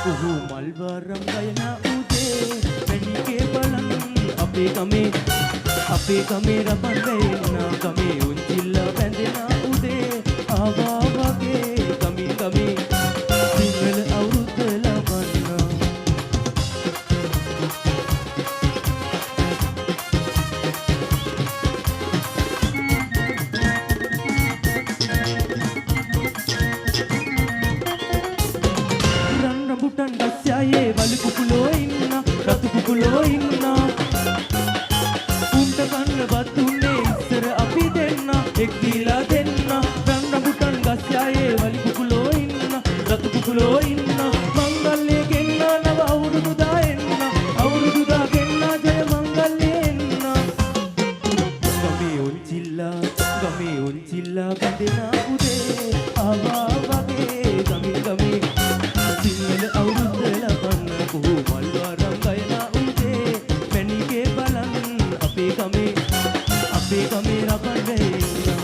ඔහු මල් වරම් ගයන උදේ මැණිකේ බලන් අපේ ගමේ රබන් ගයන ගමේ උන්චිල්ලා බැඳෙන උදේ ආවා වගේ ගමේ සිංහල අවුරුද්ද ලබන්න රන් ගස්යායේ වලු කුකුලෝ ඉන්න රතු කුකුලෝ ඉන්න උන්ට කන්න බතුන්නේ ඉස්සර අපි දෙන්න එක් දීලා දෙන්න රන් රඹුටන් ගස්යායේ වලු කුකුලෝ ඉන්න රතු කුකුලෝ ඉන්න මංගල්‍ය ගෙන්න නව අවුරුදු දා එන්න අවුරුදු දා ගෙන්න ජය මංගල්‍ය එන්න ගමේ උන්චිල්ලා බඳින උදේ ආවා වගේ ගමේ සිංහල අවුරුද්ද ලබන්න කොහො මල් වරම් ගයන උදේ මැණිකේ බලන් අපේ ගමේ රබන් වෙන්න